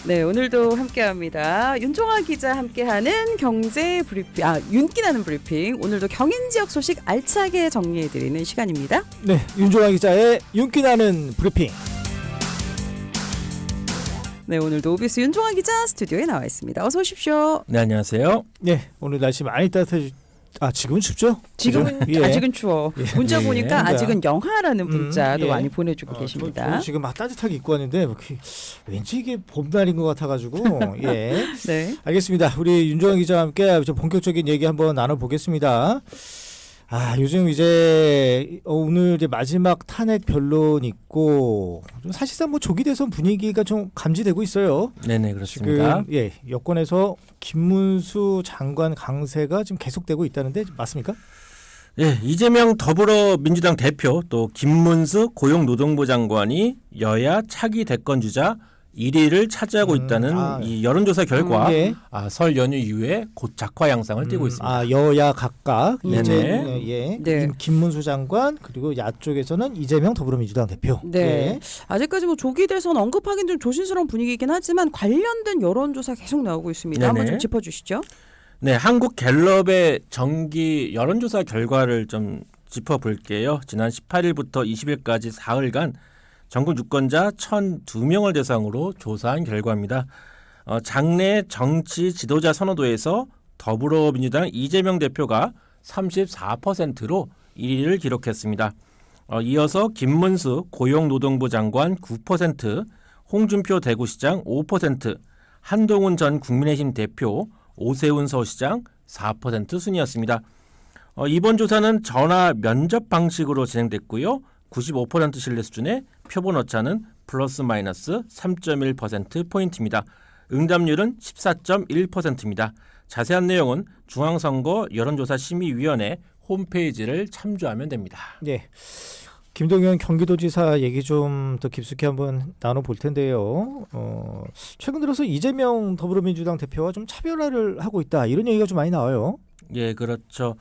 네, 오늘도 함께합니다. 윤종아 기자 함께하는 경제 브리핑, 윤기나는 브리핑. 오늘도 경인 지역 소식 알차게 정리해드리는 시간입니다. 네, 윤종아 기자의 윤기나는 브리핑. 네, 오늘도 OBS 윤종아 기자 스튜디오에 나와 있습니다. 어서 오십시오. 네, 안녕하세요. 네, 오늘 날씨 많이 지금은 춥죠? 지금은 예. 아직은 추워. 문자 예. 보니까 아직은 영하라는 문자도 예. 많이 보내주고 계십니다. 저는 지금 막 따뜻하게 입고 왔는데 왠지 이게 봄날인 것 같아가지고 예. 네. 알겠습니다. 우리 윤종아 기자와 함께 좀 본격적인 얘기 한번 나눠보겠습니다. 요즘 이제 오늘 이제 마지막 탄핵 변론 있고 좀 사실상 뭐 조기 대선 분위기가 좀 감지되고 있어요. 네네, 그렇습니다. 지금 여권에서 김문수 장관 강세가 지금 계속되고 있다는데 맞습니까? 예, 이재명 더불어민주당 대표 또 김문수 고용노동부 장관이 여야 차기 대권 주자 1위를 차지하고 있다는 이 여론조사 결과 예. 설 연휴 이후에 곧 작화 양상을 띠고 있습니다. 여야 각각 네네. 네. 김문수 장관 그리고 야쪽에서는 이재명 더불어민주당 대표. 네. 예. 아직까지 뭐 조기 대선 언급하기는 좀 조심스러운 분위기이긴 하지만 관련된 여론조사 계속 나오고 있습니다. 네네. 한번 좀 짚어주시죠. 네, 한국갤럽의 정기 여론조사 결과를 좀 짚어볼게요. 지난 18일부터 20일까지 사흘간 전국 유권자 1,002명을 대상으로 조사한 결과입니다. 장내 정치 지도자 선호도에서 더불어민주당 이재명 대표가 34%로 1위를 기록했습니다. 이어서 김문수 고용노동부 장관 9%, 홍준표 대구시장 5%, 한동훈 전 국민의힘 대표, 오세훈 서울시장 4% 순이었습니다. 이번 조사는 전화 면접 방식으로 진행됐고요. 95% 신뢰 수준의 표본 오차는 플러스 마이너스 3.1%포인트입니다. 응답률은 14.1%입니다. 자세한 내용은 중앙선거 여론조사심의위원회 홈페이지를 참조하면 됩니다. 네. 김동연 경기도지사 얘기 좀 더 깊숙이 한번 나눠볼 텐데요. 최근 들어서 이재명 더불어민주당 대표와 좀 차별화를 하고 있다 이런 얘기가 좀 많이 나와요. 예, 그렇죠.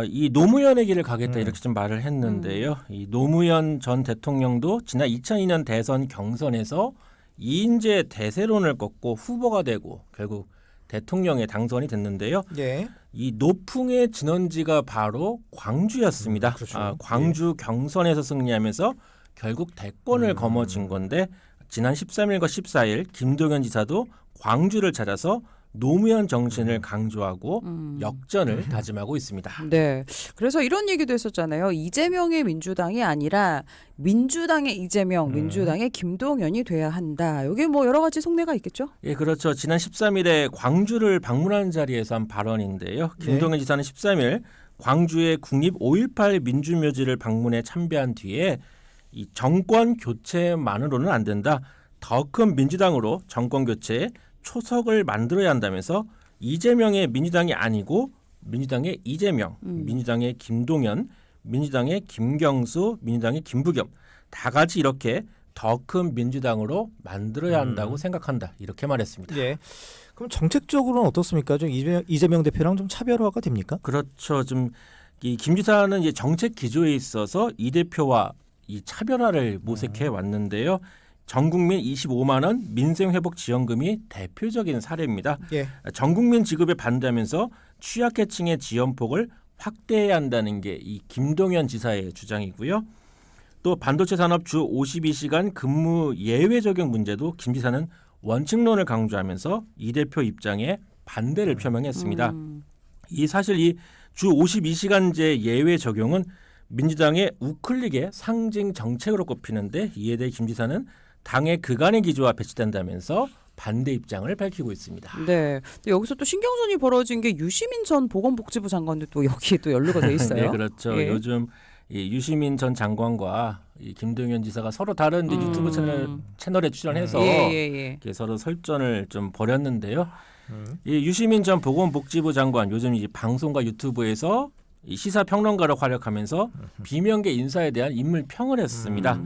이 노무현의 길을 가겠다 이렇게 좀 말을 했는데요. 이 노무현 전 대통령도 지난 2002년 대선 경선에서 이인재 대세론을 꺾고 후보가 되고 결국 대통령에 당선이 됐는데요. 예. 이 노풍의 진원지가 바로 광주였습니다. 그렇죠. 광주 경선에서 승리하면서 결국 대권을 거머쥔 건데 지난 13일과 14일 김동연 지사도 광주를 찾아서 노무현 정신을 강조하고 역전을 다짐하고 있습니다. 네. 그래서 이런 얘기도 했었잖아요. 이재명의 민주당이 아니라 민주당의 이재명, 민주당의 김동연이 돼야 한다. 여기 뭐 여러 가지 속내가 있겠죠? 예, 그렇죠. 지난 13일에 광주를 방문한 자리에서 한 발언인데요. 김동연 지사는 13일 광주의 국립 5.18 민주묘지를 방문해 참배한 뒤에 이 정권 교체만으로는 안 된다. 더 큰 민주당으로 정권 교체에 초석을 만들어야 한다면서 이재명의 민주당이 아니고 민주당의 이재명, 민주당의 김동연, 민주당의 김경수, 민주당의 김부겸 다 같이 이렇게 더 큰 민주당으로 만들어야 한다고 생각한다. 이렇게 말했습니다. 예. 그럼 정책적으로는 어떻습니까? 좀 이재명 대표랑 좀 차별화가 됩니까? 그렇죠. 좀 이 김 지사는 이제 정책 기조에 있어서 이 대표와 이 차별화를 모색해 왔는데요. 전국민 25만 원 민생회복지원금이 대표적인 사례입니다. 예. 전국민 지급에 반대하면서 취약계층의 지원폭을 확대해야 한다는 게 이 김동연 지사의 주장이고요. 또 반도체 산업 주 52시간 근무 예외 적용 문제도 김 지사는 원칙론을 강조하면서 이 대표 입장에 반대를 표명했습니다. 이 사실 이 주 52시간제 예외 적용은 민주당의 우클릭의 상징 정책으로 꼽히는데 이에 대해 김 지사는 당의 그간의 기조와 배치된다면서 반대 입장을 밝히고 있습니다. 네. 근데 여기서 또 신경전이 벌어진 게 유시민 전 보건복지부 장관도 또 여기에 또 연루가 돼 있어요. 네, 그렇죠. 예. 요즘 이 유시민 전 장관과 이 김동연 지사가 서로 다른 이제 유튜브 채널에 출연해서 이렇게 서로 설전을 좀 벌였는데요. 이 유시민 전 보건복지부 장관 요즘 이 방송과 유튜브에서 이 시사평론가로 활약하면서 비명계 인사에 대한 인물 평을 했습니다.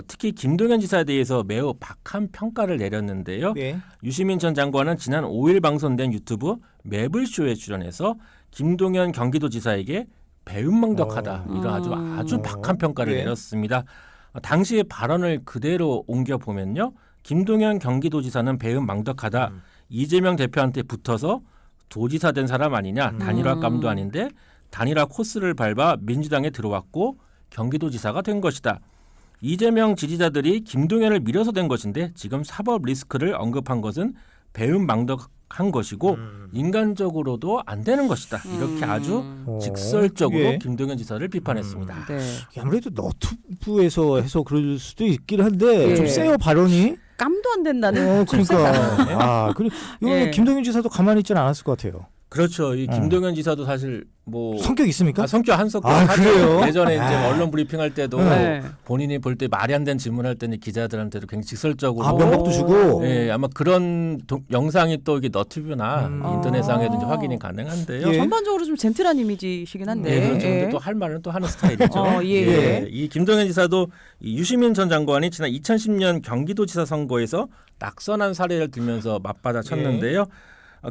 특히 김동연 지사에 대해서 매우 박한 평가를 내렸는데요. 네. 유시민 전 장관은 지난 5일 방송된 유튜브 매블쇼에 출연해서 김동연 경기도지사에게 배은망덕하다 이런 아주 박한 평가를 네. 내렸습니다. 당시의 발언을 그대로 옮겨 보면요. 김동연 경기도지사는 배은 망덕하다. 이재명 대표한테 붙어서 도지사 된 사람 아니냐. 단일화감도 아닌데 단일화 코스를 밟아 민주당에 들어왔고 경기도지사가 된 것이다. 이재명 지지자들이 김동연을 밀어서 된 것인데 지금 사법 리스크를 언급한 것은 배은 망덕한 것이고 인간적으로도 안 되는 것이다. 이렇게 아주 직설적으로 예. 김동연 지사를 비판했습니다. 네. 아무래도 너튜브에서 해서 그럴 수도 있긴 한데 예. 좀 세요 발언이. 깜도 안 된다는. 그러니까. 아, 그리고 이거 예. 김동연 지사도 가만히 있지는 않았을 것 같아요. 그렇죠. 이 김동연 지사도 사실 뭐 성격 있습니까? 성격 한석도 아, 그래요? 예전에 이제 아. 언론 브리핑할 때도 네. 본인이 볼 때 말이 안 되는 질문할 때는 기자들한테도 굉장히 직설적으로 아, 면박도 주고. 예, 아마 그런 영상이 또 이게 너튜브나 인터넷상에도 이제 아. 확인이 가능한데요. 예. 전반적으로 좀 젠틀한 이미지시긴 한데. 네, 그렇죠. 예. 근데 또 할 말은 또 하는 스타일이죠. 예. 이 김동연 지사도 이 유시민 전 장관이 지난 2010년 경기도지사 선거에서 낙선한 사례를 들면서 맞받아 쳤는데요.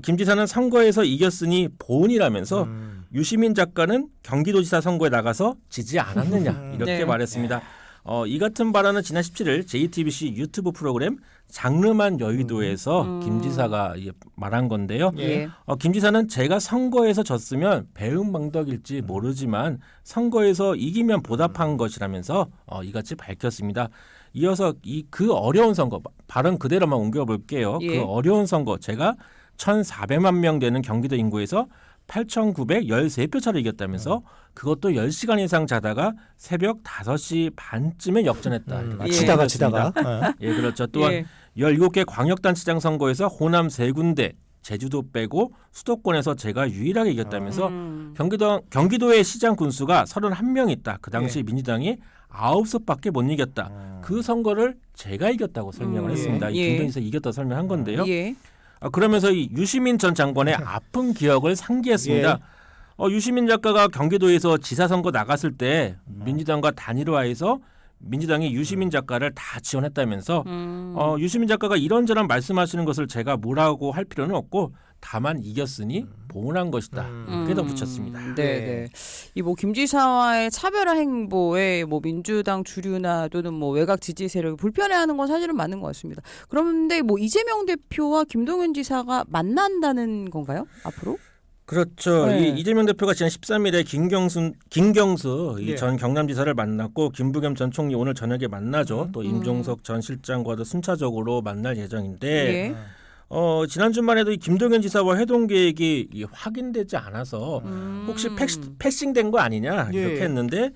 김 지사는 선거에서 이겼으니 보은이라면서 유시민 작가는 경기도지사 선거에 나가서 지지 않았느냐 이렇게 네. 말했습니다. 이 같은 발언은 지난 17일 JTBC 유튜브 프로그램 장르만 여의도에서 김 지사가 말한 건데요. 예. 김 지사는 제가 선거에서 졌으면 배은망덕일지 모르지만 선거에서 이기면 보답한 것이라면서 이같이 밝혔습니다. 이어서 그 어려운 선거 발언 그대로만 옮겨볼게요. 예. 그 어려운 선거 제가 1,400만 명 되는 경기도 인구에서 8,913표 차로 이겼다면서 그것도 10시간 이상 자다가 새벽 5시 반쯤에 역전했다. 이렇게 치다가 밝혔습니다. 치다가. 예, 그렇죠. 또한 예. 17개 광역단체장 선거에서 호남 3군데, 제주도 빼고 수도권에서 제가 유일하게 이겼다면서 경기도의 시장 군수가 31명 있다. 그 당시 민주당이 9석밖에 못 이겼다. 그 선거를 제가 이겼다고 설명을 했습니다. 이 예. 김동연 지사가 이겼다고 설명한 건데요. 예. 그러면서 이 유시민 전 장관의 아픈 기억을 상기했습니다. 유시민 작가가 경기도에서 지사 선거 나갔을 때 민주당과 단일화해서 민주당이 유시민 작가를 다 지원했다면서 유시민 작가가 이런저런 말씀하시는 것을 제가 뭐라고 할 필요는 없고 다만 이겼으니 보은한 것이다. 이렇게 덧붙였습니다. 네, 네. 이 뭐 김지사와의 차별화 행보에 뭐 민주당 주류나 또는 뭐 외곽 지지 세력이 불편해하는 건 사실은 맞는 것 같습니다. 그런데 뭐 이재명 대표와 김동연 지사가 만난다는 건가요? 앞으로? 그렇죠. 네. 이재명 대표가 지난 13일에 김경수 예. 전 경남지사를 만났고 김부겸 전 총리 오늘 저녁에 만나죠. 또 임종석 전 실장과도 순차적으로 만날 예정인데 예. 지난 주만 해도 이 김동연 지사와 회동 계획이 확인되지 않아서 혹시 패싱된 거 아니냐 예. 이렇게 했는데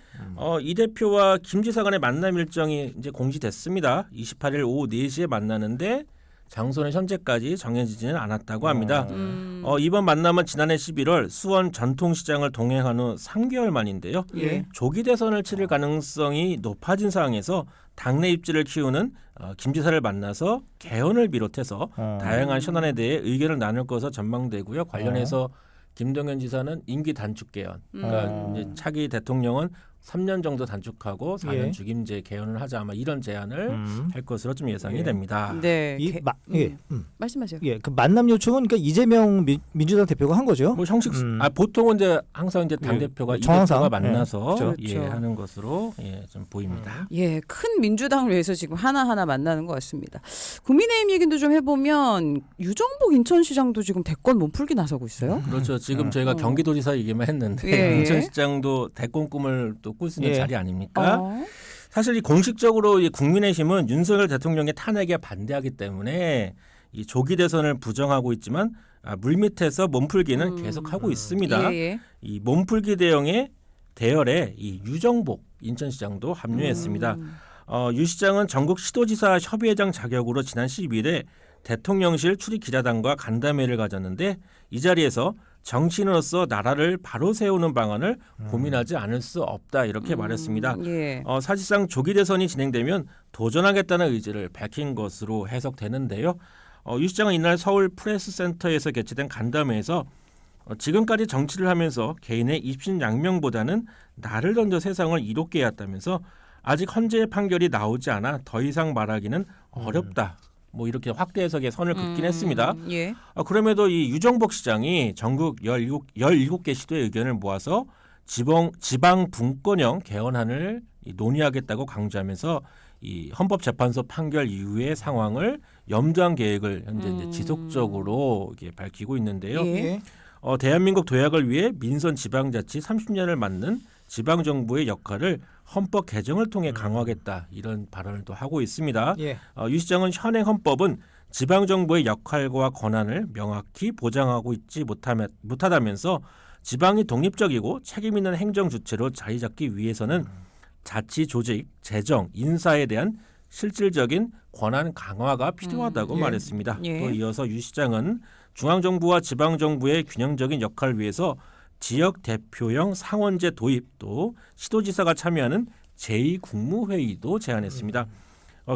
이 대표와 김 지사 간의 만남 일정이 이제 공지됐습니다. 28일 오후 4시에 만나는데 장소는 현재까지 정해지지는 않았다고 합니다. 이번 만남은 지난해 11월 수원 전통시장을 동행한 후 3개월 만인데요. 예. 조기 대선을 치를 가능성이 높아진 상황에서 당내 입지를 키우는 김 지사를 만나서 개헌을 비롯해서 다양한 현안에 대해 의견을 나눌 것으로 전망되고요. 관련해서 김동연 지사는 임기 단축 개헌, 그러니까 이제 차기 대통령은 3년 정도 단축하고 4년 예. 중임제 개헌을 하자 아마 이런 제안을 할 것으로 좀 예상이 됩니다. 네. 말씀하세요. 예, 그 만남 요청은 그러니까 이재명 민주당 대표가 한 거죠. 뭐 형식 보통은 이제 항상 이제 당 예. 대표가 이 정황상. 대표가 만나서 그렇죠. 예, 그렇죠. 하는 것으로 좀 보입니다. 예, 큰 민주당을 위해서 지금 하나하나 만나는 것 같습니다. 국민의힘 얘기도 좀 해보면 유정복 인천시장도 지금 대권 몸풀기 나서고 있어요. 그렇죠. 지금 저희가 경기도지사 얘기만 했는데 예. 인천시장도 대권 꿈을 또 꿀 수 있는 예. 자리 아닙니까? 어. 사실 이 공식적으로 이 국민의힘은 윤석열 대통령의 탄핵에 반대하기 때문에 이 조기 대선을 부정하고 있지만 물밑에서 몸풀기는 계속하고 있습니다. 예, 예. 이 몸풀기 대열에 이 유정복 인천시장도 합류했습니다. 유 시장은 전국 시도지사 협의회장 자격으로 지난 12일에 대통령실 출입 기자단과 간담회를 가졌는데 이 자리에서 정치인으로서 나라를 바로 세우는 방안을 고민하지 않을 수 없다 이렇게 말했습니다. 예. 사실상 조기 대선이 진행되면 도전하겠다는 의지를 밝힌 것으로 해석되는데요. 유 시장은 이날 서울 프레스센터에서 개최된 간담회에서 지금까지 정치를 하면서 개인의 입신양명보다는 나를 던져 세상을 이롭게 해왔다면서 아직 헌재의 판결이 나오지 않아 더 이상 말하기는 어렵다. 뭐 이렇게 확대 해석의 선을 긋긴 했습니다. 예. 그럼에도 이 유정복 시장이 전국 17개 시도의 의견을 모아서 지방 분권형 개헌안을 논의하겠다고 강조하면서 이 헌법재판소 판결 이후의 상황을 염두한 계획을 현재 이제 지속적으로 이게 밝히고 있는데요. 예. 대한민국 도약을 위해 민선 지방자치 30년을 맡는 지방정부의 역할을 헌법 개정을 통해 강화하겠다 이런 발언을 또 하고 있습니다. 예. 유 시장은 현행 헌법은 지방정부의 역할과 권한을 명확히 보장하고 있지 못하다면서 지방이 독립적이고 책임 있는 행정 주체로 자리 잡기 위해서는 자치 조직, 재정, 인사에 대한 실질적인 권한 강화가 필요하다고 예. 말했습니다. 예. 또 이어서 유 시장은 중앙정부와 지방정부의 균형적인 역할을 위해서 지역 대표형 상원제 도입 또 시도지사가 참여하는 제2국무회의도 제안했습니다.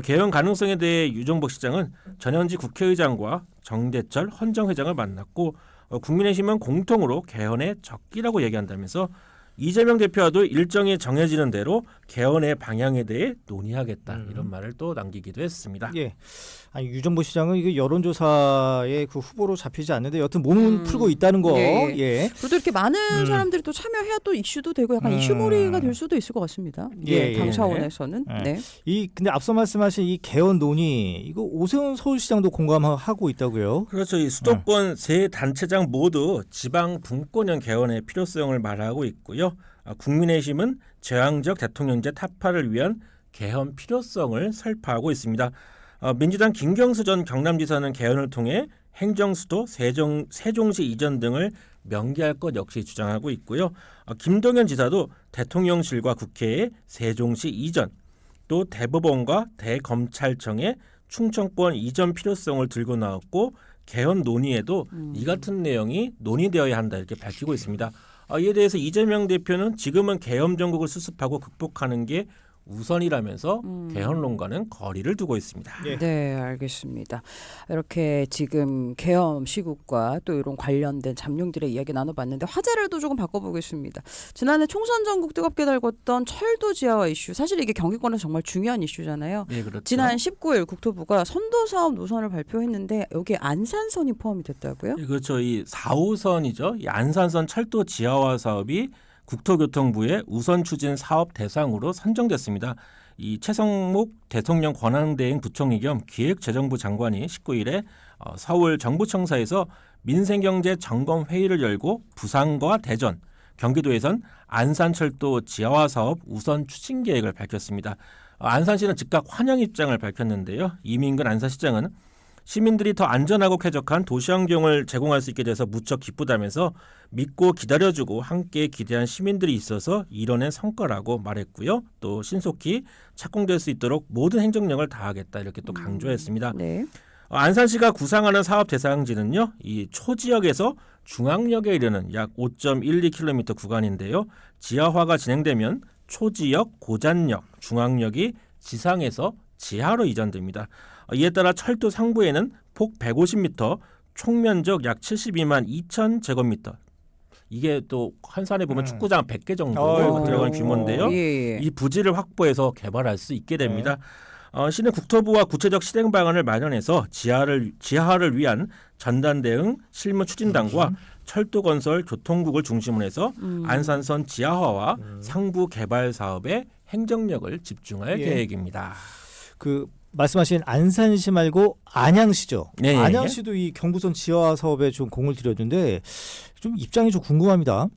개헌 가능성에 대해 유정복 시장은 전현직 국회의장과 정대철 헌정회장을 만났고 국민의힘은 공통으로 개헌에 적기라고 얘기한다면서 이재명 대표와도 일정이 정해지는 대로 개헌의 방향에 대해 논의하겠다 이런 말을 또 남기기도 했습니다. 예. 아니 유정보 시장은 이게 여론조사에 그 후보로 잡히지 않는데 여튼 몸은 풀고 있다는 거. 예. 예. 그래도 이렇게 많은 사람들이 또 참여해야 또 이슈도 되고 약간 이슈몰이가 될 수도 있을 것 같습니다. 예, 당 예. 차원에서는. 예. 네. 이 근데 앞서 말씀하신 이 개헌 논의 이거 오세훈 서울시장도 공감하고 있다고요. 그렇죠. 이 수도권 세 단체장 모두 지방 분권형 개헌의 필요성을 말하고 있고요. 국민의힘은 제왕적 대통령제 타파를 위한 개헌 필요성을 설파하고 있습니다. 민주당 김경수 전 경남지사는 개헌을 통해 행정수도 세종시 이전 등을 명기할 것 역시 주장하고 있고요. 김동연 지사도 대통령실과 국회의 세종시 이전 또 대법원과 대검찰청의 충청권 이전 필요성을 들고 나왔고 개헌 논의에도 이 같은 내용이 논의되어야 한다 이렇게 밝히고 있습니다. 이에 대해서 이재명 대표는 지금은 계엄 정국을 수습하고 극복하는 게 우선이라면서 개헌론과는 거리를 두고 있습니다. 예. 네, 알겠습니다. 이렇게 지금 계엄 시국과 또 이런 관련된 잠룡들의 이야기 나눠봤는데 화제를 또 조금 바꿔보겠습니다. 지난해 총선 전국 뜨겁게 달궜던 철도 지하화 이슈. 사실 이게 경기권에서 정말 중요한 이슈잖아요. 예, 그렇죠. 지난 19일 국토부가 선도사업 노선을 발표했는데 여기에 안산선이 포함이 됐다고요? 예, 그렇죠. 이 4호선이죠. 이 안산선 철도 지하화 사업이 국토교통부의 우선 추진 사업 대상으로 선정됐습니다. 이 최성목 대통령 권한대행 부총리 겸 기획재정부 장관이 19일에 서울 정부청사에서 민생경제 점검 회의를 열고 부산과 대전, 경기도에선 안산철도 지하화 사업 우선 추진 계획을 밝혔습니다. 안산시는 즉각 환영 입장을 밝혔는데요. 이민근 안산시장은 시민들이 더 안전하고 쾌적한 도시환경을 제공할 수 있게 돼서 무척 기쁘다면서 믿고 기다려주고 함께 기대한 시민들이 있어서 이뤄낸 성과라고 말했고요. 또 신속히 착공될 수 있도록 모든 행정력을 다하겠다 이렇게 또 강조했습니다. 네. 안산시가 구상하는 사업 대상지는요. 이 초지역에서 중앙역에 이르는 약 5.12km 구간인데요. 지하화가 진행되면 초지역, 고잔역, 중앙역이 지상에서 지하로 이전됩니다. 이에 따라 철도 상부에는 폭 150m, 총면적 약 72만 2천 제곱미터. 이게 또 한산에 보면 축구장 100개 정도 들어가는 규모인데요. 예. 이 부지를 확보해서 개발할 수 있게 됩니다. 시는 국토부와 구체적 실행 방안을 마련해서 지하화를 위한 전단 대응 실무 추진단과 철도건설 교통국을 중심으로 해서 안산선 지하화와 상부 개발 사업에 행정력을 집중할 예. 계획입니다. 그 말씀하신 안산시 말고 안양시죠. 네. 안양시도 이 경부선 지하화 사업에 좀 공을 들였는데 좀 입장이 좀 궁금합니다.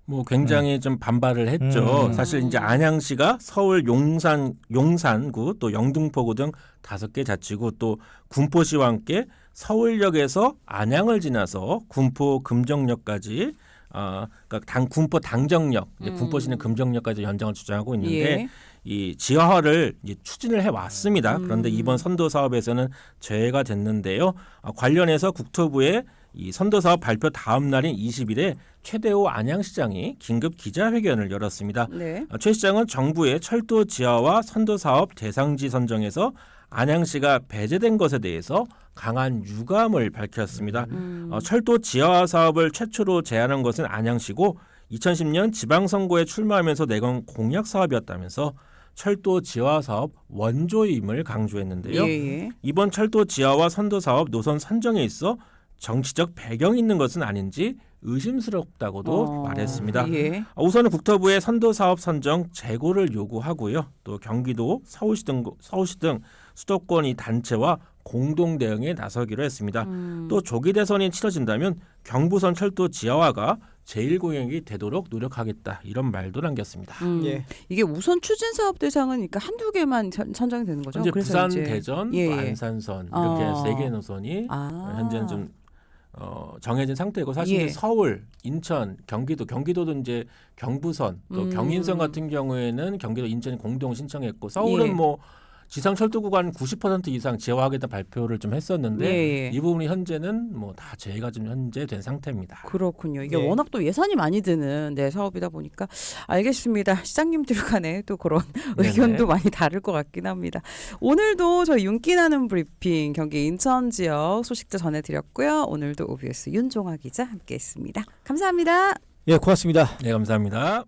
뭐 굉장히 좀 반발을 했죠. 사실 이제 안양시가 서울 용산구 또 영등포구 등 5개 자치구 또 군포시와 함께 서울역에서 안양을 지나서 군포 금정역까지 그러니까 군포 당정역, 이제 군포시는 금정역까지 연장을 주장하고 있는데 예. 이 지하화를 이제 추진을 해 왔습니다. 그런데 이번 선도 사업에서는 제외가 됐는데요. 관련해서 국토부의 이 선도 사업 발표 다음 날인 20일에 최대호 안양시장이 긴급 기자회견을 열었습니다. 네. 최 시장은 정부의 철도 지하화 선도 사업 대상지 선정에서 안양시가 배제된 것에 대해서 강한 유감을 밝혔습니다. 철도 지하화 사업을 최초로 제안한 것은 안양시고 2010년 지방선거에 출마하면서 내건 공약 사업이었다면서 철도 지하화 사업 원조임을 강조했는데요. 예. 이번 철도 지하화 선도 사업 노선 선정에 있어 정치적 배경이 있는 것은 아닌지 의심스럽다고도 말했습니다. 예. 우선은 국토부의 선도 사업 선정 재고를 요구하고요. 또 경기도, 서울시 등 수도권 이 단체와 공동 대응에 나서기로 했습니다. 또 조기 대선이 치러진다면 경부선 철도 지하화가 제1공약이 되도록 노력하겠다 이런 말도 남겼습니다. 예. 이게 우선 추진 사업 대상은 그러니까 한두 개만 선정이 되는 거죠. 현재 그래서 부산, 이제 대전, 예, 또 예. 안산선 이렇게 어. 3개 노선이 현재는 좀 정해진 상태고 사실 예. 서울, 인천, 경기도도 이제 경부선 또 경인선 같은 경우에는 경기도, 인천이 공동 신청했고 서울은 예. 뭐 지상 철도 구간 90% 이상 지하화하겠다 발표를 좀 했었는데 예, 예. 이 부분이 현재는 뭐 다 제외가 좀 현재 된 상태입니다. 그렇군요. 이게 네. 워낙 또 예산이 많이 드는 사업이다 보니까 알겠습니다. 시장님들 간에 또 그런 의견도 많이 다를 것 같긴 합니다. 오늘도 저희 윤기나는 브리핑 경기 인천 지역 소식도 전해드렸고요. 오늘도 OBS 윤종아 기자 함께했습니다. 감사합니다. 예, 고맙습니다. 네, 감사합니다.